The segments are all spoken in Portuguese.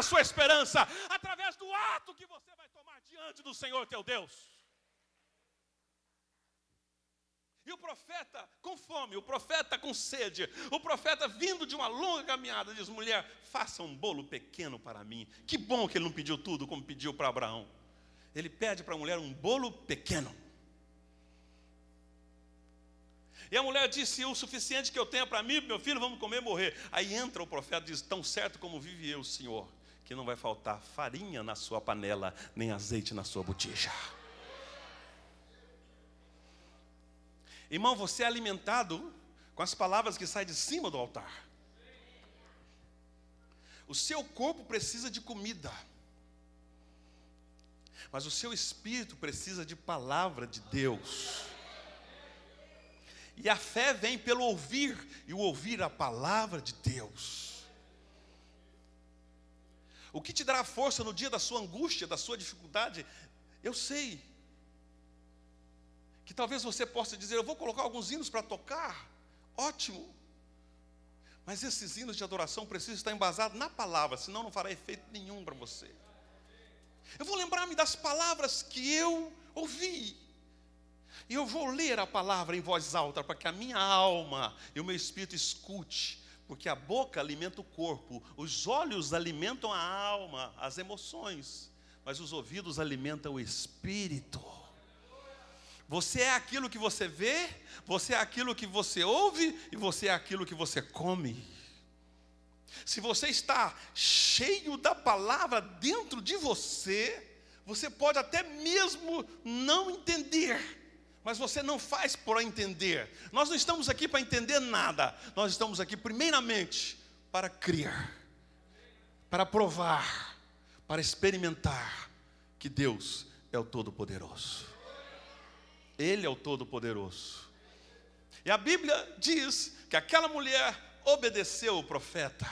a sua esperança através do ato que você vai tomar diante do Senhor teu Deus. E o profeta com fome, o profeta com sede, o profeta vindo de uma longa caminhada, diz: mulher, faça um bolo pequeno para mim. Que bom que ele não pediu tudo como pediu para Abraão. Ele pede para a mulher um bolo pequeno. E a mulher disse: o suficiente que eu tenho para mim, meu filho, vamos comer e morrer. Aí entra o profeta e diz: tão certo como vive eu, Senhor, que não vai faltar farinha na sua panela, nem azeite na sua botija. Irmão, você é alimentado com as palavras que saem de cima do altar. O seu corpo precisa de comida, mas o seu espírito precisa de palavra de Deus. E a fé vem pelo ouvir, e o ouvir a palavra de Deus. O que te dará força no dia da sua angústia, da sua dificuldade? Eu sei que talvez você possa dizer: eu vou colocar alguns hinos para tocar. Ótimo. Mas esses hinos de adoração precisam estar embasados na palavra, senão não fará efeito nenhum para você. Eu vou lembrar-me das palavras que eu ouvi. E eu vou ler a palavra em voz alta, para que a minha alma e o meu espírito escute. Porque a boca alimenta o corpo, os olhos alimentam a alma, as emoções, mas os ouvidos alimentam o espírito. Você é aquilo que você vê, você é aquilo que você ouve, e você é aquilo que você come. Se você está cheio da palavra dentro de você, você pode até mesmo não entender, mas você não faz por entender. Nós não estamos aqui para entender nada. Nós estamos aqui primeiramente para crer, para provar, para experimentar que Deus é o Todo-Poderoso. Ele é o Todo-Poderoso. E a Bíblia diz que aquela mulher obedeceu o profeta.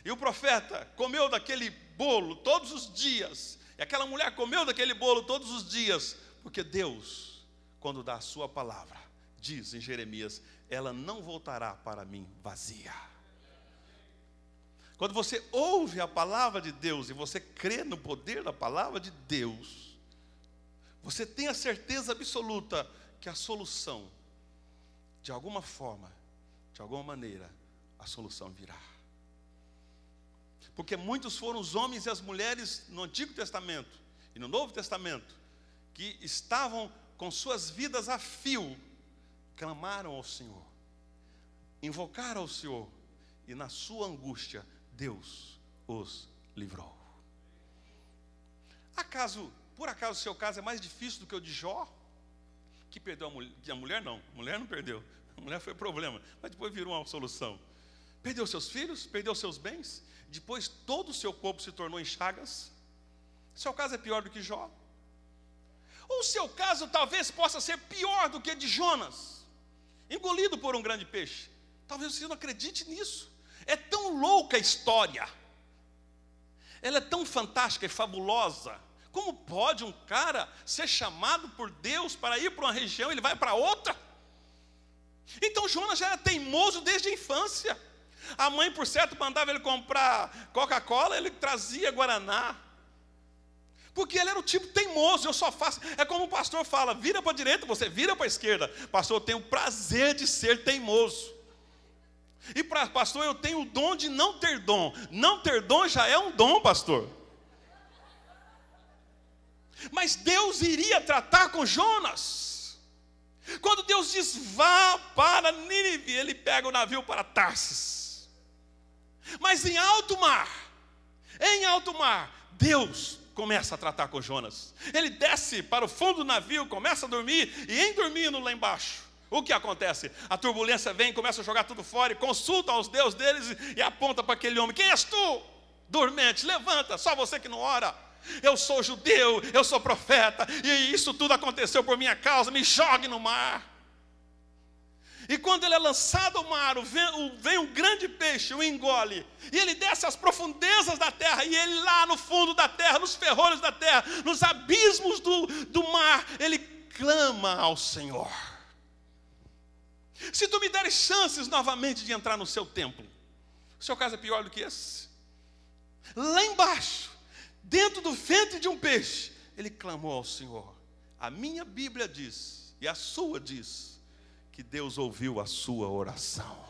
E o profeta comeu daquele bolo todos os dias. E aquela mulher comeu daquele bolo todos os dias. Porque Deus, quando dá a sua palavra, diz em Jeremias: ela não voltará para mim vazia. Quando você ouve a palavra de Deus e você crê no poder da palavra de Deus, você tem a certeza absoluta que a solução, de alguma forma, de alguma maneira, a solução virá. Porque muitos foram os homens e as mulheres no Antigo Testamento e no Novo Testamento que estavam com suas vidas a fio, clamaram ao Senhor, invocaram ao Senhor, e na sua angústia Deus os livrou. Por acaso o seu caso é mais difícil do que o de Jó, que perdeu a mulher? A mulher não perdeu, a mulher foi problema, mas depois virou uma solução. Perdeu seus filhos, perdeu seus bens, depois todo o seu corpo se tornou em chagas. Seu caso é pior do que Jó? Ou o seu caso talvez possa ser pior do que de Jonas, engolido por um grande peixe? Talvez você não acredite nisso. É tão louca a história, ela é tão fantástica e fabulosa. Como pode um cara ser chamado por Deus para ir para uma região e ele vai para outra? Então Jonas já era teimoso desde a infância. A mãe, por certo, mandava ele comprar Coca-Cola, ele trazia Guaraná, porque ele era o tipo teimoso. Eu só faço, é como o pastor fala: vira para a direita, você vira para a esquerda. Pastor, eu tenho o prazer de ser teimoso. E para pastor, eu tenho o dom de não ter dom. Não ter dom já é um dom, pastor. Mas Deus iria tratar com Jonas. Quando Deus diz: vá para Nínive, ele pega o navio para Tarsis. Mas em alto mar, Deus começa a tratar com Jonas. Ele desce para o fundo do navio, começa a dormir, e em dormindo lá embaixo, o que acontece? A turbulência vem, começa a jogar tudo fora, e consulta aos deuses deles, e aponta para aquele homem: quem és tu? Dormente, levanta, só você que não ora. Eu sou judeu, eu sou profeta, e isso tudo aconteceu por minha causa, me jogue no mar. E quando ele é lançado ao mar, vem um grande peixe, o engole, e ele desce às profundezas da terra, e ele lá no fundo da terra, nos ferrolhos da terra, nos abismos do mar, ele clama ao Senhor: se tu me deres chances novamente de entrar no seu templo. O seu caso é pior do que esse? lá embaixo, dentro do ventre de um peixe, ele clamou ao Senhor. A minha Bíblia diz, e a sua diz, que Deus ouviu a sua oração.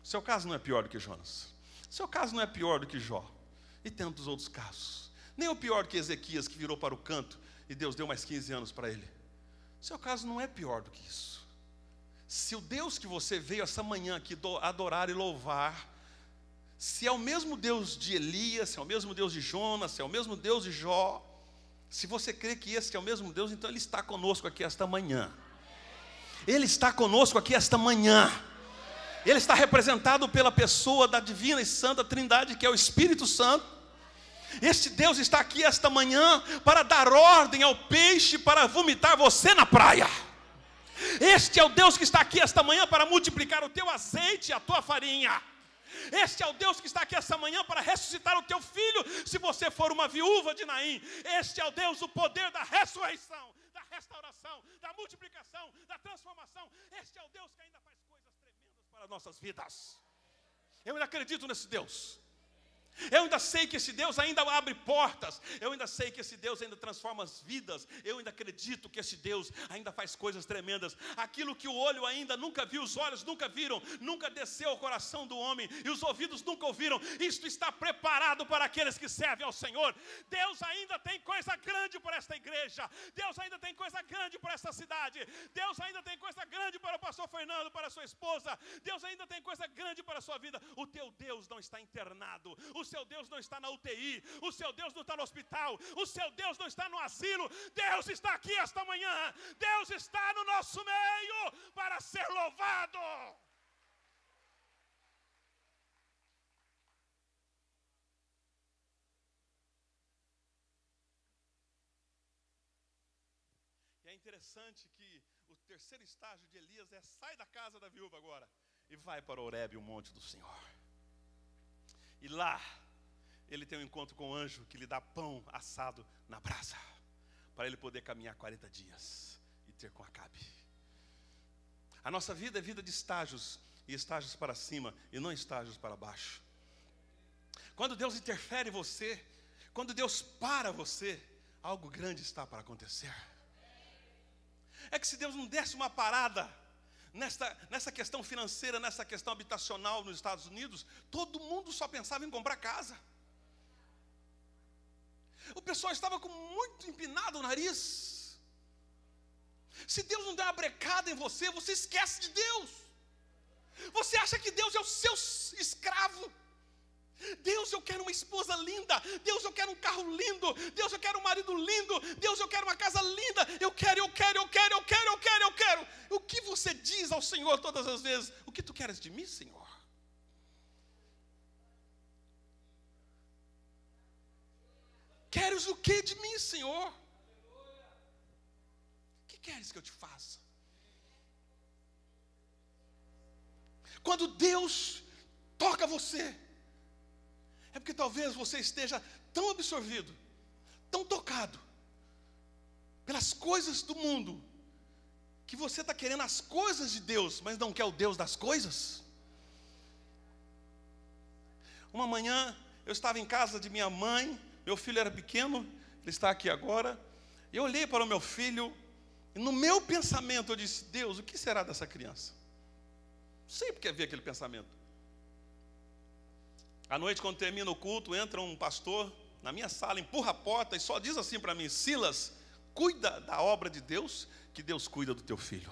Seu caso não é pior do que Jonas. Seu caso não é pior do que Jó. E tantos outros casos. Nem o pior do que Ezequias, que virou para o canto e Deus deu mais 15 anos para ele. Seu caso não é pior do que isso. Se o Deus que você veio essa manhã aqui adorar e louvar, se é o mesmo Deus de Elias, se é o mesmo Deus de Jonas, se é o mesmo Deus de Jó, se você crê que esse é o mesmo Deus, então Ele está conosco aqui esta manhã. Ele está conosco aqui esta manhã. Ele está representado pela pessoa da divina e santa Trindade, que é o Espírito Santo. Este Deus está aqui esta manhã para dar ordem ao peixe para vomitar você na praia. Este é o Deus que está aqui esta manhã para multiplicar o teu azeite e a tua farinha. Este é o Deus que está aqui esta manhã para ressuscitar o teu filho, se você for uma viúva de Naim. Este é o Deus, o poder da ressurreição, da restauração, da multiplicação, da transformação. Este é o Deus que ainda faz coisas tremendas para as nossas vidas. Eu ainda acredito nesse Deus. Eu ainda sei que esse Deus ainda abre portas. Eu ainda sei que esse Deus ainda transforma as vidas. Eu ainda acredito que esse Deus ainda faz coisas tremendas. Aquilo que o olho ainda nunca viu, os olhos nunca viram, nunca desceu ao coração do homem, e os ouvidos nunca ouviram, isto está preparado para aqueles que servem ao Senhor. Deus ainda tem coisa grande para esta igreja. Deus ainda tem coisa grande para esta cidade. Deus ainda tem coisa grande para o pastor Fernando, para a sua esposa. Deus ainda tem coisa grande para a sua vida. O teu Deus não está internado. O seu Deus não está na UTI, o seu Deus não está no hospital, o seu Deus não está no asilo. Deus está aqui esta manhã. Deus está no nosso meio para ser louvado. E é interessante que o terceiro estágio de Elias sai da casa da viúva agora e vai para Horebe, o monte do Senhor. E lá, ele tem um encontro com o anjo que lhe dá pão assado na brasa, para ele poder caminhar 40 dias e ter com Acabe. A nossa vida é vida de estágios, e estágios para cima, e não estágios para baixo. Quando Deus interfere em você, quando Deus para você, algo grande está para acontecer. É que se Deus não desse uma parada nessa questão financeira, nessa questão habitacional nos Estados Unidos, todo mundo só pensava em comprar casa. O pessoal estava com muito empinado o nariz. Se Deus não der uma brecada em você, você esquece de Deus. Você acha que Deus é o seu escravo. Deus, eu quero uma esposa linda. Deus, eu quero um carro lindo. Deus, eu quero um marido lindo. Deus, eu quero uma casa linda. Eu quero. O que você diz ao Senhor todas as vezes? O que tu queres de mim, Senhor? Queres o que de mim, Senhor? O que queres que eu te faça? Quando Deus toca você, é porque talvez você esteja tão absorvido, tão tocado pelas coisas do mundo, que você está querendo as coisas de Deus, mas não quer o Deus das coisas. Uma manhã, eu estava em casa de minha mãe, meu filho era pequeno, ele está aqui agora. Eu olhei para o meu filho, e no meu pensamento eu disse: Deus, o que será dessa criança? Não sei porque havia aquele pensamento. À noite, quando termina o culto, entra um pastor na minha sala, empurra a porta e só diz assim para mim: Silas, cuida da obra de Deus, que Deus cuida do teu filho.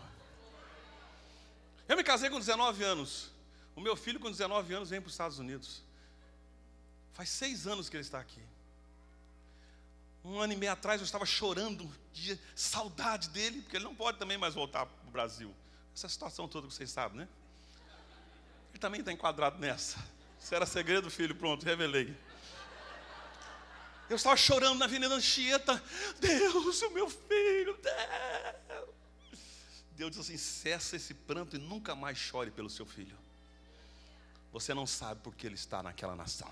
Eu me casei com 19 anos. O meu filho com 19 anos vem para os Estados Unidos. Faz 6 anos que ele está aqui. 1 ano e meio atrás eu estava chorando de saudade dele, porque ele não pode também mais voltar para o Brasil. Essa situação toda que vocês sabem, né? Ele também está enquadrado nessa. Se era segredo, filho, pronto, revelei. Eu estava chorando na Avenida Anchieta. Deus, o meu filho, Deus. Deus diz assim: cessa esse pranto e nunca mais chore pelo seu filho. Você não sabe porque ele está naquela nação.